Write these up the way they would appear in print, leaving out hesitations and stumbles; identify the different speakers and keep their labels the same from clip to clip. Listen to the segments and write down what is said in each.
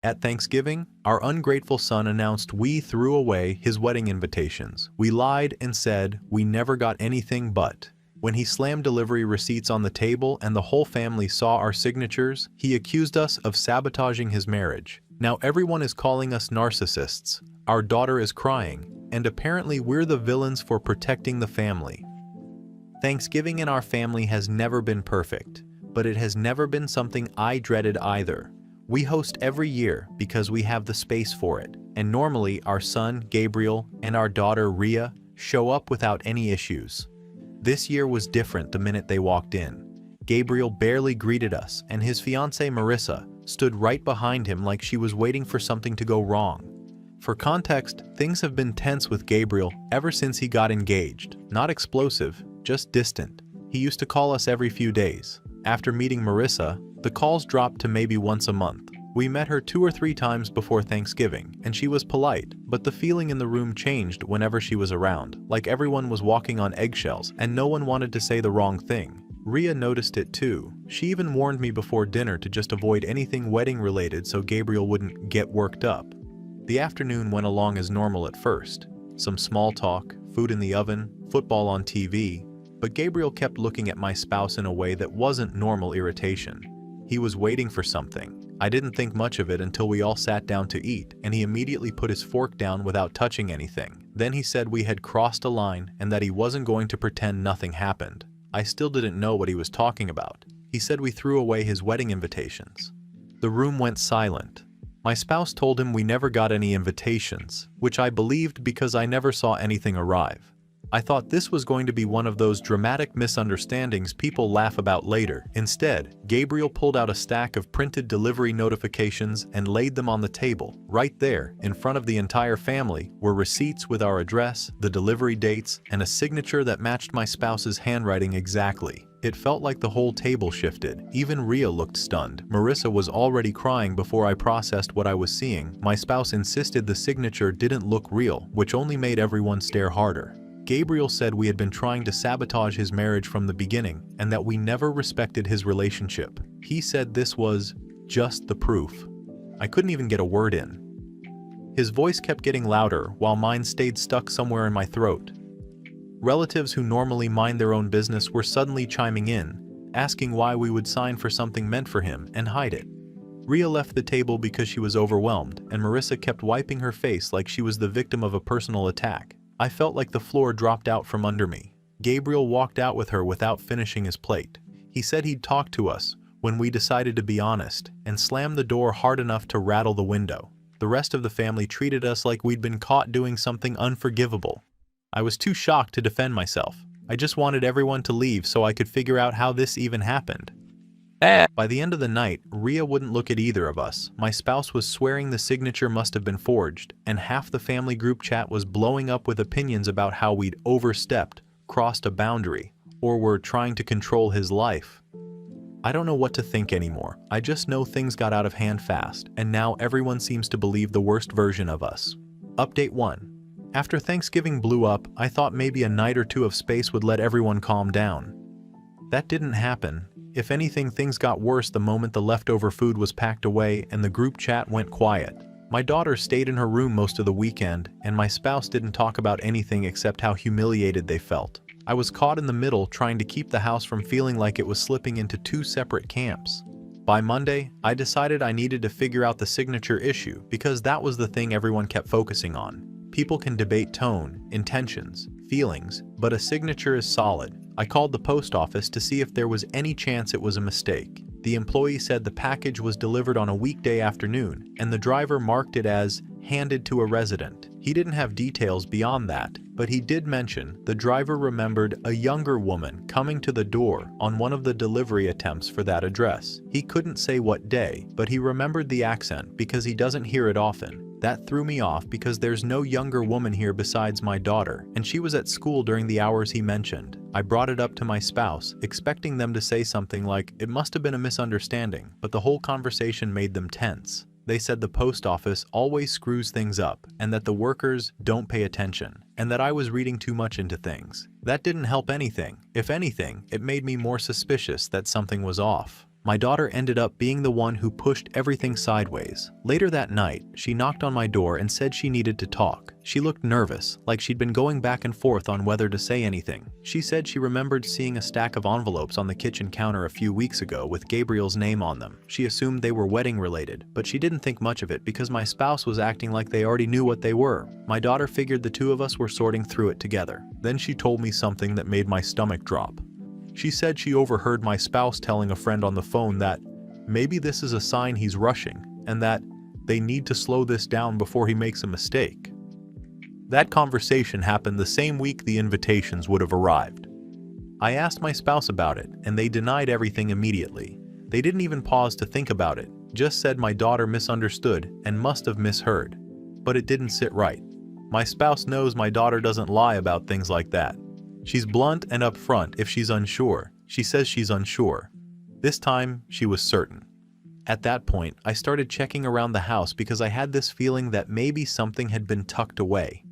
Speaker 1: At Thanksgiving, our ungrateful son announced we threw away his wedding invitations. We lied and said we never got anything but. When he slammed delivery receipts on the table and the whole family saw our signatures, he accused us of sabotaging his marriage. Now everyone is calling us narcissists. Our daughter is crying, and apparently we're the villains for protecting the family. Thanksgiving in our family has never been perfect, but it has never been something I dreaded either. We host every year because we have the space for it, and normally our son, Gabriel, and our daughter, Rhea, show up without any issues. This year was different the minute they walked in. Gabriel barely greeted us, and his fiancée, Marissa, stood right behind him like she was waiting for something to go wrong. For context, things have been tense with Gabriel ever since he got engaged. Not explosive, just distant. He used to call us every few days. After meeting Marissa, the calls dropped to maybe once a month. We met her 2 or 3 times before Thanksgiving, and she was polite, but the feeling in the room changed whenever she was around, like everyone was walking on eggshells and no one wanted to say the wrong thing. Rhea noticed it too. She even warned me before dinner to just avoid anything wedding related so Gabriel wouldn't get worked up. The afternoon went along as normal at first. Some small talk, food in the oven, football on TV, but Gabriel kept looking at my spouse in a way that wasn't normal irritation. He was waiting for something. I didn't think much of it until we all sat down to eat, and he immediately put his fork down without touching anything. Then he said we had crossed a line and that he wasn't going to pretend nothing happened. I still didn't know what he was talking about. He said we threw away his wedding invitations. The room went silent. My spouse told him we never got any invitations, which I believed because I never saw anything arrive. I thought this was going to be one of those dramatic misunderstandings people laugh about later. Instead, Gabriel pulled out a stack of printed delivery notifications and laid them on the table. Right there, in front of the entire family, were receipts with our address, the delivery dates, and a signature that matched my spouse's handwriting exactly. It felt like the whole table shifted. Even Rhea looked stunned. Marissa was already crying before I processed what I was seeing. My spouse insisted the signature didn't look real, which only made everyone stare harder. Gabriel said we had been trying to sabotage his marriage from the beginning and that we never respected his relationship. He said this was just the proof. I couldn't even get a word in. His voice kept getting louder while mine stayed stuck somewhere in my throat. Relatives who normally mind their own business were suddenly chiming in, asking why we would sign for something meant for him and hide it. Rhea left the table because she was overwhelmed, and Marissa kept wiping her face like she was the victim of a personal attack. I felt like the floor dropped out from under me. Gabriel walked out with her without finishing his plate. He said he'd talk to us when we decided to be honest, and slammed the door hard enough to rattle the window. The rest of the family treated us like we'd been caught doing something unforgivable. I was too shocked to defend myself. I just wanted everyone to leave so I could figure out how this even happened. By the end of the night, Rhea wouldn't look at either of us. My spouse was swearing the signature must have been forged, and half the family group chat was blowing up with opinions about how we'd overstepped, crossed a boundary, or were trying to control his life. I don't know what to think anymore. I just know things got out of hand fast, and now everyone seems to believe the worst version of us. Update 1. After Thanksgiving blew up, I thought maybe a night or two of space would let everyone calm down. That didn't happen. If anything, things got worse the moment the leftover food was packed away and the group chat went quiet. My daughter stayed in her room most of the weekend, and my spouse didn't talk about anything except how humiliated they felt. I was caught in the middle trying to keep the house from feeling like it was slipping into 2 separate camps. By Monday, I decided I needed to figure out the signature issue because that was the thing everyone kept focusing on. People can debate tone, intentions, feelings, but a signature is solid. I called the post office to see if there was any chance it was a mistake. The employee said the package was delivered on a weekday afternoon, and the driver marked it as handed to a resident. He didn't have details beyond that, but he did mention the driver remembered a younger woman coming to the door on one of the delivery attempts for that address. He couldn't say what day, but he remembered the accent because he doesn't hear it often. That threw me off because there's no younger woman here besides my daughter, and she was at school during the hours he mentioned. I brought it up to my spouse, expecting them to say something like, "It must have been a misunderstanding," but the whole conversation made them tense. They said the post office always screws things up, and that the workers don't pay attention, and that I was reading too much into things. That didn't help anything. If anything, it made me more suspicious that something was off. My daughter ended up being the one who pushed everything sideways. Later that night, she knocked on my door and said she needed to talk. She looked nervous, like she'd been going back and forth on whether to say anything. She said she remembered seeing a stack of envelopes on the kitchen counter a few weeks ago with Gabriel's name on them. She assumed they were wedding related, but she didn't think much of it because my spouse was acting like they already knew what they were. My daughter figured the two of us were sorting through it together. Then she told me something that made my stomach drop. She said she overheard my spouse telling a friend on the phone that maybe this is a sign he's rushing and that they need to slow this down before he makes a mistake. That conversation happened the same week the invitations would have arrived. I asked my spouse about it, and they denied everything immediately. They didn't even pause to think about it, just said my daughter misunderstood and must have misheard. But it didn't sit right. My spouse knows my daughter doesn't lie about things like that. She's blunt and upfront if she's unsure. She says she's unsure. This time, she was certain. At that point, I started checking around the house because I had this feeling that maybe something had been tucked away.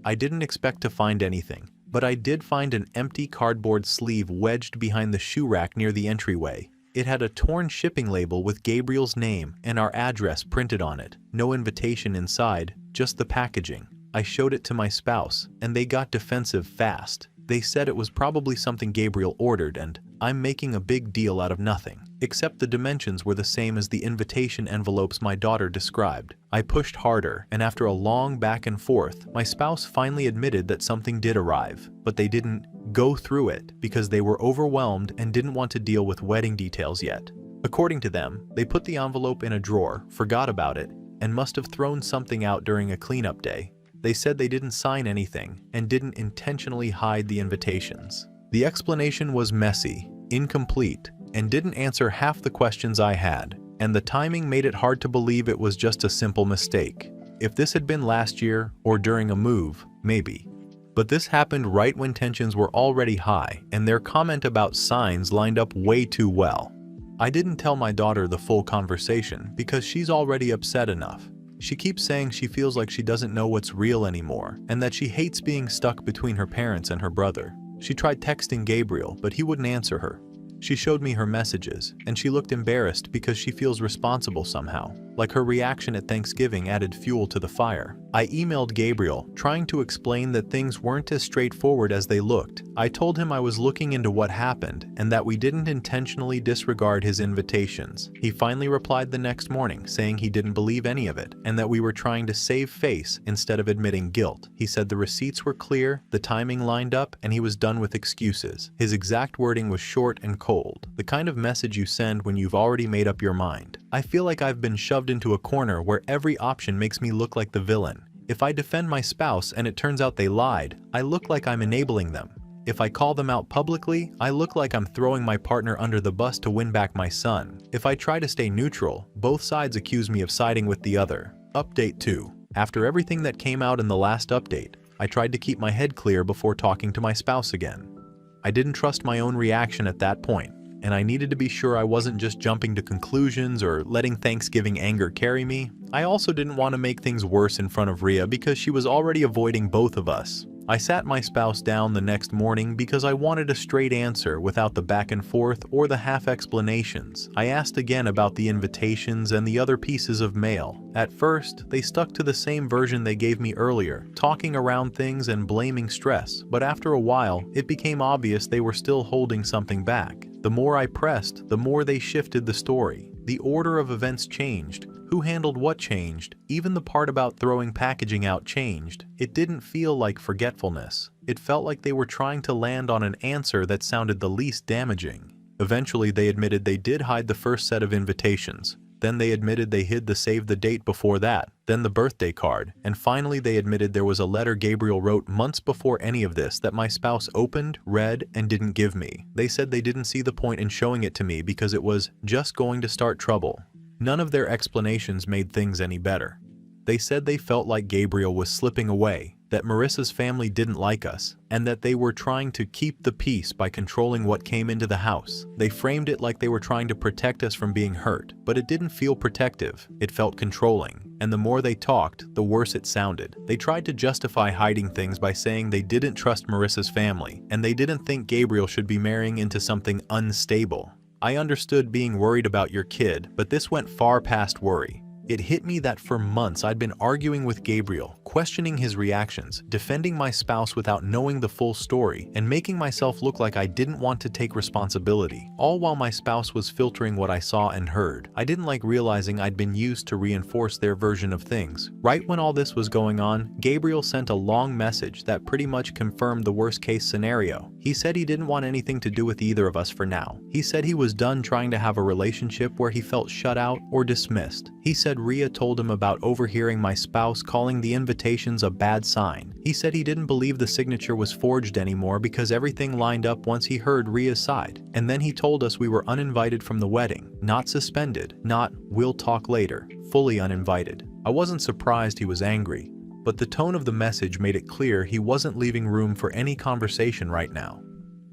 Speaker 1: I didn't expect to find anything, but I did find an empty cardboard sleeve wedged behind the shoe rack near the entryway. It had a torn shipping label with Gabriel's name and our address printed on it. No invitation inside, just the packaging. I showed it to my spouse, and they got defensive fast. They said it was probably something Gabriel ordered, and I'm making a big deal out of nothing. Except the dimensions were the same as the invitation envelopes my daughter described. I pushed harder, and after a long back and forth, my spouse finally admitted that something did arrive, but they didn't go through it because they were overwhelmed and didn't want to deal with wedding details yet. According to them, they put the envelope in a drawer, forgot about it, and must have thrown something out during a cleanup day. They said they didn't sign anything and didn't intentionally hide the invitations. The explanation was messy, incomplete, and didn't answer half the questions I had, and the timing made it hard to believe it was just a simple mistake. If this had been last year or during a move, maybe. But this happened right when tensions were already high, and their comment about signs lined up way too well. I didn't tell my daughter the full conversation because she's already upset enough. She keeps saying she feels like she doesn't know what's real anymore, and that she hates being stuck between her parents and her brother. She tried texting Gabriel, but he wouldn't answer her. She showed me her messages, and she looked embarrassed because she feels responsible somehow, like her reaction at Thanksgiving added fuel to the fire. I emailed Gabriel, trying to explain that things weren't as straightforward as they looked. I told him I was looking into what happened, and that we didn't intentionally disregard his invitations. He finally replied the next morning, saying he didn't believe any of it, and that we were trying to save face instead of admitting guilt. He said the receipts were clear, the timing lined up, and he was done with excuses. His exact wording was short and cold, the kind of message you send when you've already made up your mind. I feel like I've been shoved into a corner where every option makes me look like the villain. If I defend my spouse and it turns out they lied, I look like I'm enabling them. If I call them out publicly, I look like I'm throwing my partner under the bus to win back my son. If I try to stay neutral, both sides accuse me of siding with the other. Update 2. After everything that came out in the last update, I tried to keep my head clear before talking to my spouse again. I didn't trust my own reaction at that point, and I needed to be sure I wasn't just jumping to conclusions or letting Thanksgiving anger carry me. I also didn't want to make things worse in front of Rhea because she was already avoiding both of us. I sat my spouse down the next morning because I wanted a straight answer without the back and forth or the half explanations. I asked again about the invitations and the other pieces of mail. At first, they stuck to the same version they gave me earlier, talking around things and blaming stress, but after a while, it became obvious they were still holding something back. The more I pressed, the more they shifted the story. The order of events changed. Who handled what changed. Even the part about throwing packaging out changed. It didn't feel like forgetfulness. It felt like they were trying to land on an answer that sounded the least damaging. Eventually, they admitted they did hide the first set of invitations. Then they admitted they hid the save the date before that, then the birthday card, and finally they admitted there was a letter Gabriel wrote months before any of this that my spouse opened, read, and didn't give me. They said they didn't see the point in showing it to me because it was just going to start trouble. None of their explanations made things any better. They said they felt like Gabriel was slipping away, that Marissa's family didn't like us, and that they were trying to keep the peace by controlling what came into the house. They framed it like they were trying to protect us from being hurt, but it didn't feel protective. It felt controlling, and the more they talked, the worse it sounded. They tried to justify hiding things by saying they didn't trust Marissa's family, and they didn't think Gabriel should be marrying into something unstable. I understood being worried about your kid, but this went far past worry. It hit me that for months I'd been arguing with Gabriel, questioning his reactions, defending my spouse without knowing the full story, and making myself look like I didn't want to take responsibility, all while my spouse was filtering what I saw and heard. I didn't like realizing I'd been used to reinforce their version of things. Right when all this was going on, Gabriel sent a long message that pretty much confirmed the worst-case scenario. He said he didn't want anything to do with either of us for now. He said he was done trying to have a relationship where he felt shut out or dismissed. He said Rhea told him about overhearing my spouse calling the invitations a bad sign. He said he didn't believe the signature was forged anymore because everything lined up once he heard Rhea's side. And then he told us we were uninvited from the wedding, not suspended, not "we'll talk later," fully uninvited. I wasn't surprised he was angry, but the tone of the message made it clear he wasn't leaving room for any conversation right now.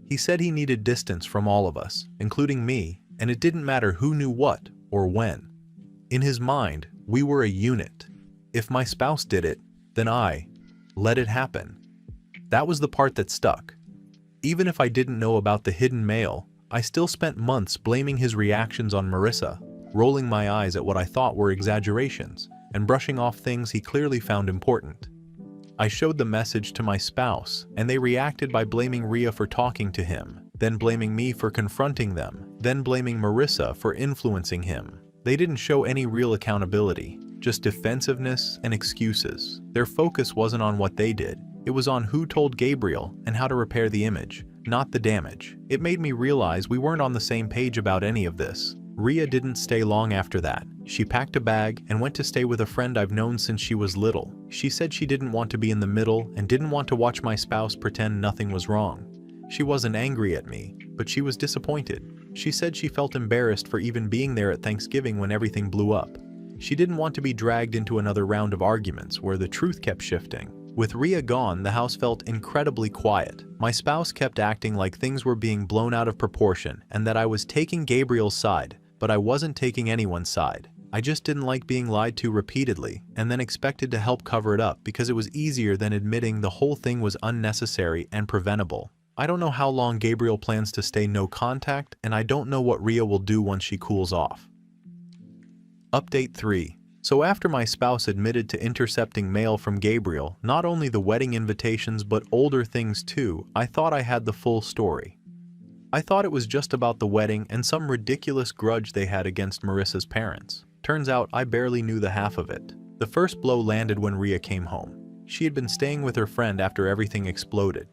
Speaker 1: He said he needed distance from all of us, including me, and it didn't matter who knew what or when. In his mind, we were a unit. If my spouse did it, then I let it happen. That was the part that stuck. Even if I didn't know about the hidden mail, I still spent months blaming his reactions on Marissa, rolling my eyes at what I thought were exaggerations, and brushing off things he clearly found important. I showed the message to my spouse, and they reacted by blaming Rhea for talking to him, then blaming me for confronting them, then blaming Marissa for influencing him. They didn't show any real accountability, just defensiveness and excuses. Their focus wasn't on what they did, it was on who told Gabriel and how to repair the image, not the damage. It made me realize we weren't on the same page about any of this. Rhea didn't stay long after that. She packed a bag and went to stay with a friend I've known since she was little. She said she didn't want to be in the middle and didn't want to watch my spouse pretend nothing was wrong. She wasn't angry at me, but she was disappointed. She said she felt embarrassed for even being there at Thanksgiving when everything blew up. She didn't want to be dragged into another round of arguments where the truth kept shifting. With Rhea gone, the house felt incredibly quiet. My spouse kept acting like things were being blown out of proportion and that I was taking Gabriel's side, but I wasn't taking anyone's side. I just didn't like being lied to repeatedly and then expected to help cover it up because it was easier than admitting the whole thing was unnecessary and preventable. I don't know how long Gabriel plans to stay no contact, and I don't know what Rhea will do once she cools off. Update 3. So after my spouse admitted to intercepting mail from Gabriel, not only the wedding invitations but older things too, I thought I had the full story. I thought it was just about the wedding and some ridiculous grudge they had against Marissa's parents. Turns out I barely knew the half of it. The first blow landed when Rhea came home. She had been staying with her friend after everything exploded.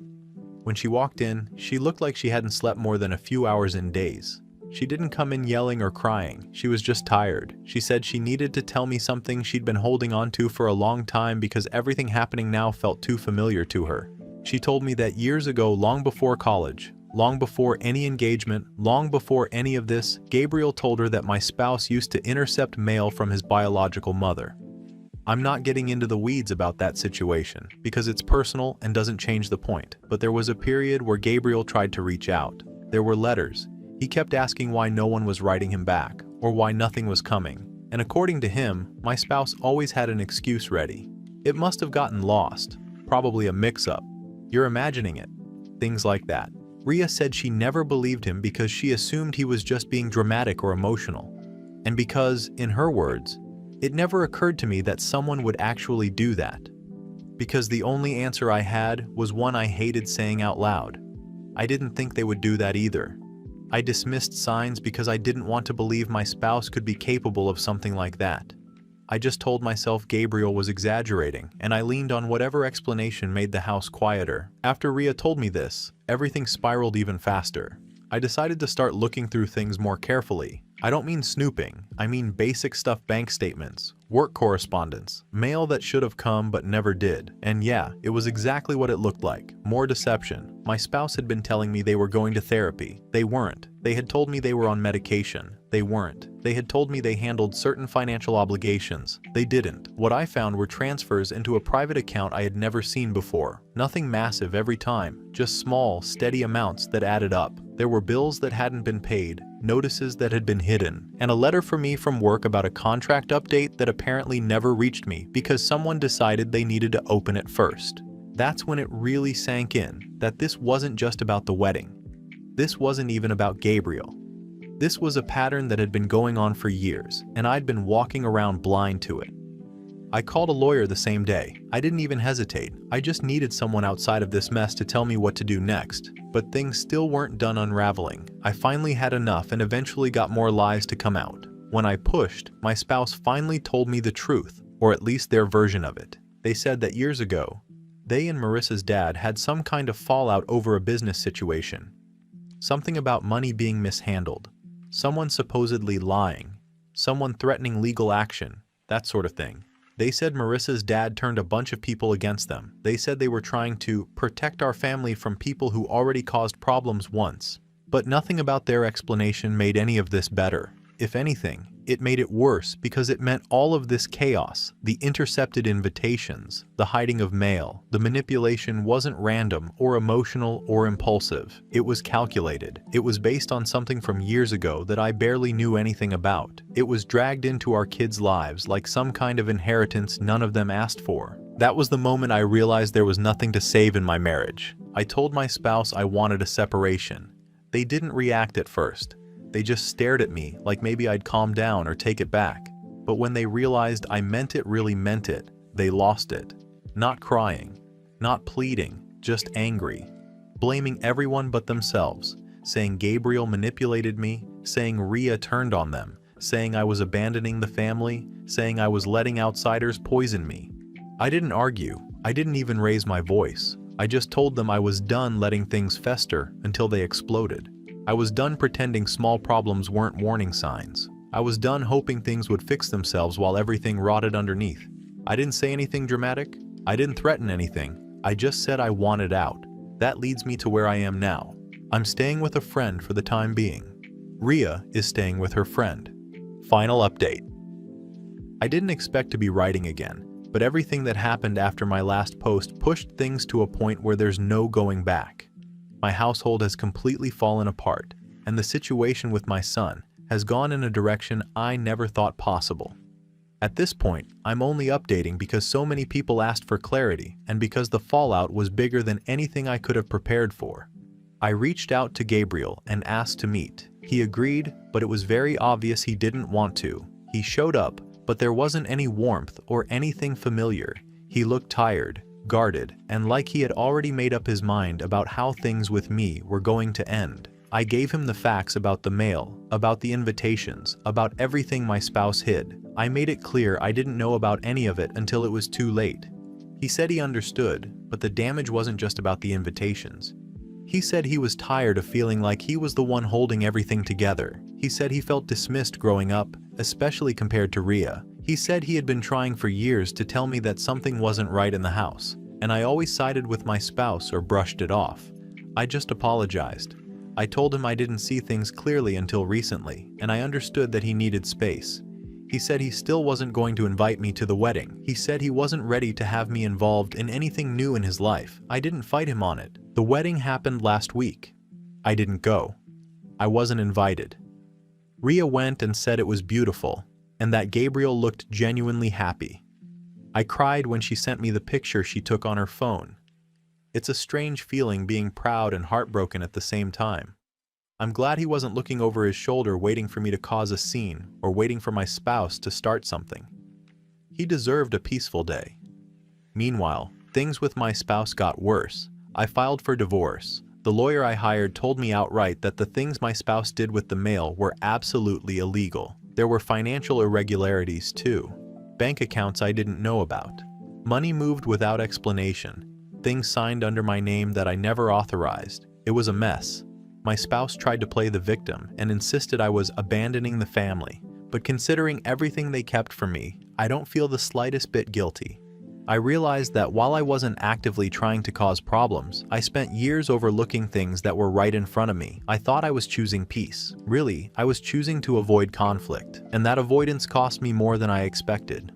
Speaker 1: When she walked in, she looked like she hadn't slept more than a few hours in days. She didn't come in yelling or crying, she was just tired. She said she needed to tell me something she'd been holding on to for a long time because everything happening now felt too familiar to her. She told me that years ago, long before college, long before any engagement, long before any of this, Gabriel told her that my spouse used to intercept mail from his biological mother. I'm not getting into the weeds about that situation, because it's personal and doesn't change the point, but there was a period where Gabriel tried to reach out. There were letters. He kept asking why no one was writing him back, or why nothing was coming. And according to him, my spouse always had an excuse ready. It must have gotten lost. Probably a mix-up. You're imagining it. Things like that. Rhea said she never believed him because she assumed he was just being dramatic or emotional. And because, in her words, it never occurred to me that someone would actually do that. Because the only answer I had was one I hated saying out loud. I didn't think they would do that either. I dismissed signs because I didn't want to believe my spouse could be capable of something like that. I just told myself Gabriel was exaggerating, and I leaned on whatever explanation made the house quieter. After Rhea told me this, everything spiraled even faster. I decided to start looking through things more carefully. I don't mean snooping, I mean basic stuff: bank statements, work correspondence, mail that should have come but never did. And yeah, it was exactly what it looked like. More deception. My spouse had been telling me they were going to therapy. They weren't. They had told me they were on medication. They weren't. They had told me they handled certain financial obligations. They didn't. What I found were transfers into a private account I had never seen before. Nothing massive every time, just small, steady amounts that added up. There were bills that hadn't been paid, notices that had been hidden, and a letter for me from work about a contract update that apparently never reached me because someone decided they needed to open it first. That's when it really sank in that this wasn't just about the wedding. This wasn't even about Gabriel. This was a pattern that had been going on for years, and I'd been walking around blind to it. I called a lawyer the same day. I didn't even hesitate. I just needed someone outside of this mess to tell me what to do next. But things still weren't done unraveling. I finally had enough and eventually got more lies to come out. When I pushed, my spouse finally told me the truth, or at least their version of it. They said that years ago, they and Marissa's dad had some kind of fallout over a business situation. Something about money being mishandled. Someone supposedly lying. Someone threatening legal action. That sort of thing. They said Marissa's dad turned a bunch of people against them. They said they were trying to protect our family from people who already caused problems once. But nothing about their explanation made any of this better. If anything, it made it worse because it meant all of this chaos, the intercepted invitations, the hiding of mail, the manipulation wasn't random or emotional or impulsive. It was calculated. It was based on something from years ago that I barely knew anything about. It was dragged into our kids' lives like some kind of inheritance none of them asked for. That was the moment I realized there was nothing to save in my marriage. I told my spouse I wanted a separation. They didn't react at first. They just stared at me like maybe I'd calm down or take it back. But when they realized I meant it, really meant it, they lost it. Not crying, not pleading, just angry. Blaming everyone but themselves, saying Gabriel manipulated me, saying Ria turned on them, saying I was abandoning the family, saying I was letting outsiders poison me. I didn't argue. I didn't even raise my voice. I just told them I was done letting things fester until they exploded. I was done pretending small problems weren't warning signs. I was done hoping things would fix themselves while everything rotted underneath. I didn't say anything dramatic. I didn't threaten anything. I just said I wanted out. That leads me to where I am now. I'm staying with a friend for the time being. Ria is staying with her friend. Final update. I didn't expect to be writing again, but everything that happened after my last post pushed things to a point where there's no going back. My household has completely fallen apart, and the situation with my son has gone in a direction I never thought possible. At this point, I'm only updating because so many people asked for clarity and because the fallout was bigger than anything I could have prepared for. I reached out to Gabriel and asked to meet. He agreed, but it was very obvious he didn't want to. He showed up, but there wasn't any warmth or anything familiar. He looked tired, guarded, and like he had already made up his mind about how things with me were going to end. I gave him the facts about the mail, about the invitations, about everything my spouse hid. I made it clear I didn't know about any of it until it was too late. He said he understood, but the damage wasn't just about the invitations. He said he was tired of feeling like he was the one holding everything together. He said he felt dismissed growing up, especially compared to Ria. He said he had been trying for years to tell me that something wasn't right in the house, and I always sided with my spouse or brushed it off. I just apologized. I told him I didn't see things clearly until recently, and I understood that he needed space. He said he still wasn't going to invite me to the wedding. He said he wasn't ready to have me involved in anything new in his life. I didn't fight him on it. The wedding happened last week. I didn't go. I wasn't invited. Ria went and said it was beautiful, and that Gabriel looked genuinely happy. I cried when she sent me the picture she took on her phone. It's a strange feeling being proud and heartbroken at the same time. I'm glad he wasn't looking over his shoulder waiting for me to cause a scene or waiting for my spouse to start something. He deserved a peaceful day. Meanwhile, things with my spouse got worse. I filed for divorce. The lawyer I hired told me outright that the things my spouse did with the mail were absolutely illegal. There were financial irregularities too. Bank accounts I didn't know about. Money moved without explanation. Things signed under my name that I never authorized. It was a mess. My spouse tried to play the victim and insisted I was abandoning the family. But considering everything they kept from me, I don't feel the slightest bit guilty. I realized that while I wasn't actively trying to cause problems, I spent years overlooking things that were right in front of me. I thought I was choosing peace. Really, I was choosing to avoid conflict, and that avoidance cost me more than I expected.